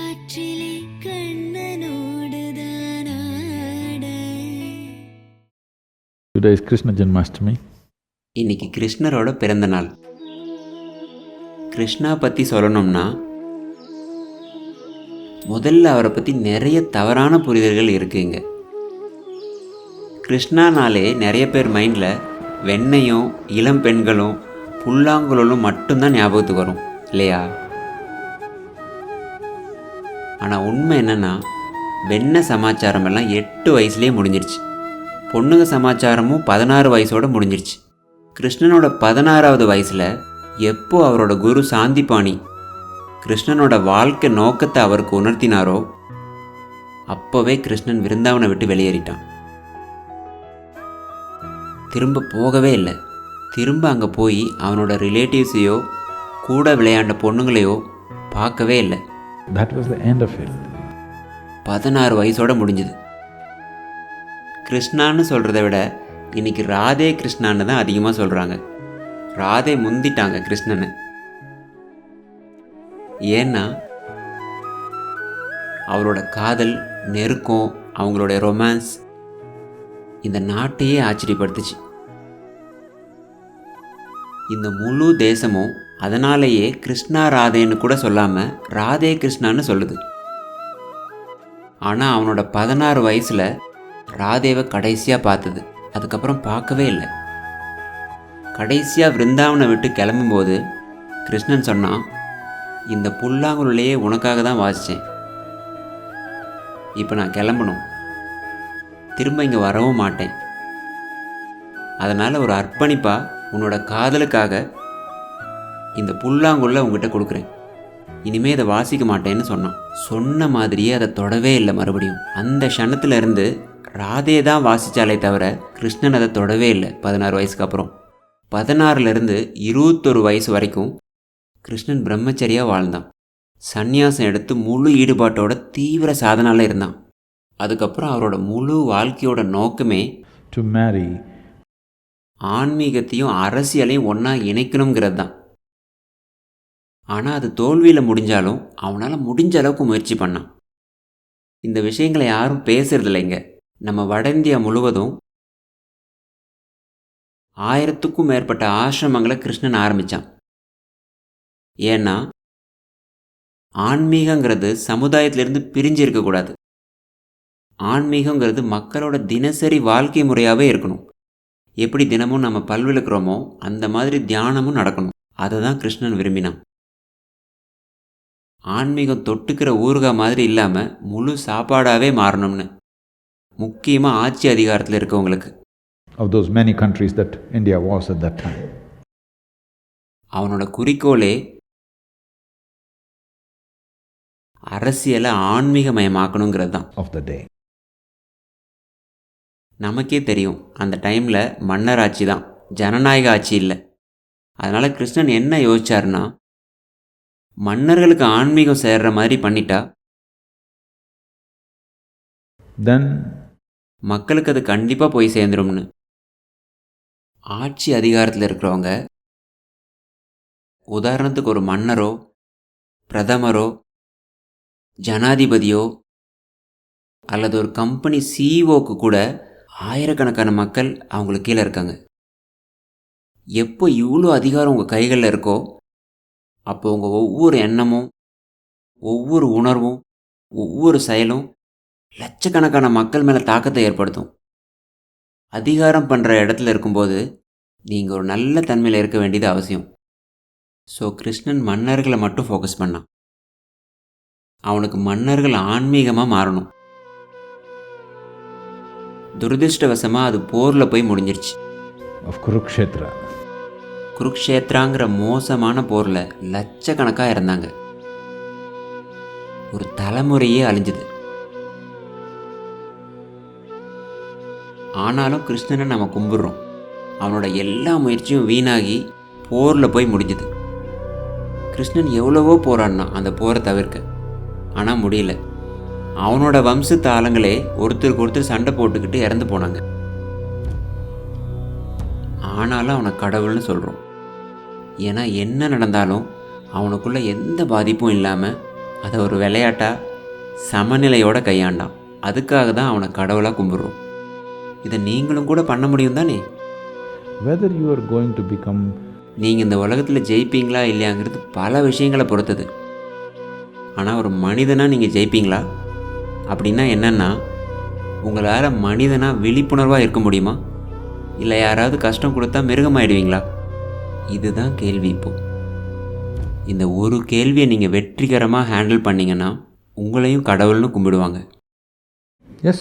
காற்றிலே கண்ணனோடுதான் ஆட. Today is Krishna Janmashtami. இன்னைக்கு கிருஷ்ணரோட பிறந்த நாள். கிருஷ்ணா பற்றி சொல்லணும்னா முதல்ல அவரை பற்றி நிறைய தவறான புரிதல்கள் இருக்குங்க. கிருஷ்ணானாலே நிறைய பேர் மைண்டில் வெண்ணையும் இளம் பெண்களும் புல்லாங்குழலும் மட்டும்தான் ஞாபகத்துக்கு வரும் இல்லையா? ஆனால் உண்மை என்னென்னா வெண்ணெய் சமாச்சாரம் எல்லாம் 8 வயசுலேயே முடிஞ்சிருச்சு. பொண்ணுங்க சமாச்சாரமும் 16 வயசோடு முடிஞ்சிருச்சு. கிருஷ்ணனோட 16வது வயசில் எப்போ அவரோட குரு சாந்திபாணி கிருஷ்ணனோட வாழ்க்கை நோக்கத்தை அவருக்கு உணர்த்தினாரோ அப்போவே கிருஷ்ணன் விருந்தாவனை விட்டு வெளியேறிட்டான். திரும்ப போகவே இல்லை. திரும்ப அங்கே போய் அவனோட ரிலேட்டிவ்ஸையோ கூட விளையாண்ட பொண்ணுங்களையோ பார்க்கவே இல்லை. That was the end of it. 16 வயசோடு முடிஞ்சுது. கிருஷ்ணான்னு சொல்கிறத விட இன்றைக்கி ராதே கிருஷ்ணான்னு தான் அதிகமாக சொல்கிறாங்க. ராதே முந்திட்டாங்க கிருஷ்ணனை. ஏன்னா அவரோட காதல், நெருக்கம், அவங்களோட ரொமான்ஸ் இந்த நாட்டையே ஆச்சரியப்படுத்துச்சு. இந்த முழு தேசமும் அதனாலேயே கிருஷ்ணா ராதேன்னு கூட சொல்லாமல் ராதே கிருஷ்ணான்னு சொல்லுது. ஆனால் அவனோட 16 வயசில் ராதேவை கடைசியாக பார்த்தது. அதுக்கப்புறம் பார்க்கவே இல்லை. கடைசியாக விருந்தாவனை விட்டு கிளம்பும்போது கிருஷ்ணன் சொன்னான், இந்த புல்லாங்குழலையே உனக்காக தான் வாசித்தேன். இப்போ நான் கிளம்பணும். திரும்ப இங்கே வரவும் மாட்டேன். அதனால் ஒரு அர்ப்பணிப்பாக உன்னோட காதலுக்காக இந்த புல்லாங்குழலை உங்ககிட்ட கொடுக்குறேன். இனிமேல் இதை வாசிக்க மாட்டேன்னு சொன்னான். சொன்ன மாதிரியே அதை தொடவே இல்லை. மறுபடியும் அந்த க்ஷணத்தில் இருந்து ராதே தான் வாசித்தாலே தவிர கிருஷ்ணன் அதை தொடவே இல்லை. 16 வயசுக்கு அப்புறம் 16லேருந்து 21 வயசு வரைக்கும் கிருஷ்ணன் பிரம்மச்சரியாக வாழ்ந்தான். சந்நியாசம் எடுத்து முழு ஈடுபாட்டோட தீவிர சாதனால இருந்தான். அதுக்கப்புறம் அவரோட முழு வாழ்க்கையோட நோக்கமே To marry. ஆன்மீகத்தையும் அரசியலையும் ஒன்றா இணைக்கணுங்கிறது தான். ஆனால் அது தோல்வியில் முடிஞ்சாலும் அவனால் முடிஞ்ச அளவுக்கு முயற்சி பண்ணான். இந்த விஷயங்களை யாரும் பேசுறதில்லைங்க. நம்ம வட இந்தியா முழுவதும் 1000க்கும் மேற்பட்ட ஆசிரமங்களை கிருஷ்ணன் ஆரம்பித்தான். ஏன்னா ஆன்மீகங்கிறது சமுதாயத்திலிருந்து பிரிஞ்சு இருக்கக்கூடாது. ஆன்மீகங்கிறது மக்களோட தினசரி வாழ்க்கை முறையாகவே இருக்கணும். எப்படி தினமும் நம்ம பல் விளக்குறோமோ அந்த மாதிரி தியானமும் நடக்கணும். அதை தான் கிருஷ்ணன் விரும்பினான். ஆன்மீகம் தொட்டுக்கிற ஊறுகாய் மாதிரி இல்லாமல் முழு சாப்பாடாகவே மாறணும்னு. முக்கியமாக ஆட்சி அதிகாரத்தில் இருக்கவங்களுக்கு. Of those many countries that India was at that time. அவனோட குறிக்கோளே அரசியலை ஆன்மீகமயமாக்கணுங்கிறது தான். Of the day. நமக்கே தெரியும் அந்த டைமில் மன்னர் ஆட்சி தான், ஜனநாயக ஆட்சி இல்லை. அதனால் கிருஷ்ணன் என்ன யோசிச்சாருன்னா, மன்னர்களுக்கு ஆன்மீகம் சேர்ற மாதிரி பண்ணிட்டா Then மக்களுக்கு அது கண்டிப்பாக போய் சேர்ந்துரும்னு. ஆட்சி அதிகாரத்தில் இருக்கிறவங்க, உதாரணத்துக்கு ஒரு மன்னரோ பிரதமரோ ஜனாதிபதியோ அல்லது ஒரு கம்பெனி சிஇஓக்கு கூட ஆயிரக்கணக்கான மக்கள் அவங்களுக்கு கீழே இருக்காங்க. எப்போ இவ்வளோ அதிகாரம் உங்கள் கைகளில் இருக்கோ அப்போ உங்கள் ஒவ்வொரு எண்ணமும், ஒவ்வொரு உணர்வும், ஒவ்வொரு செயலும் லட்சக்கணக்கான மக்கள் மேலே தாக்கத்தை ஏற்படுத்தும். அதிகாரம் பண்ணுற இடத்துல இருக்கும்போது நீங்கள் ஒரு நல்ல தன்மையில் இருக்க வேண்டியது அவசியம். ஸோ கிருஷ்ணன் மன்னர்களை மட்டும் ஃபோக்கஸ் பண்ணான். அவனுக்கு மன்னர்கள் ஆன்மீகமாக மாறணும். துரதிருஷ்டவசமாக அது போரில் போய் முடிஞ்சிருச்சு. of Kurukshetra. குருக்ஷேத்ராங்கிற மோசமான போரில் லட்சக்கணக்காக இருந்தாங்க. ஒரு தலைமுறையே அழிஞ்சுது. ஆனாலும் கிருஷ்ணனை நம்ம கும்பிட்றோம். அவனோட எல்லா முயற்சியும் வீணாகி போரில் போய் முடிஞ்சுது. கிருஷ்ணன் எவ்வளவோ போராடினான் அந்த போரை தவிர்க்க. ஆனால் முடியல. அவனோட வம்சத்து ஆளுங்களே ஒருத்தருக்கு ஒருத்தர் சண்டை போட்டுக்கிட்டு இறந்து போனாங்க. ஆனாலும் அவனை கடவுள்னு சொல்கிறோம். ஏன்னா என்ன நடந்தாலும் அவனுக்குள்ளே எந்த பாதிப்பும் இல்லாமல் அதை ஒரு விளையாட்டாக சமநிலையோடு கையாண்டான். அதுக்காக தான் அவனை கடவுளாக கும்பிட்றோம். இதை நீங்களும் கூட பண்ண முடியும் தானே? Whether you are going to become நீங்கள் இந்த உலகத்தில் ஜெயிப்பீங்களா இல்லையாங்கிறது பல விஷயங்களை பொறுத்தது. ஆனால் ஒரு மனிதனாக நீங்கள் ஜெயிப்பீங்களா? அப்படின்னா என்னென்னா, உங்களால் மனிதனாக விழிப்புணர்வாக இருக்க முடியுமா? இல்லை யாராவது கஷ்டம் கொடுத்தா மிருகமாயிடுவீங்களா? இதுதான் கேள்வி. இப்போது இந்த ஒரு கேள்வியை நீங்கள் வெற்றிகரமாக ஹேண்டில் பண்ணிங்கன்னா உங்களையும் கடவுள்னு கும்பிடுவாங்க. yes,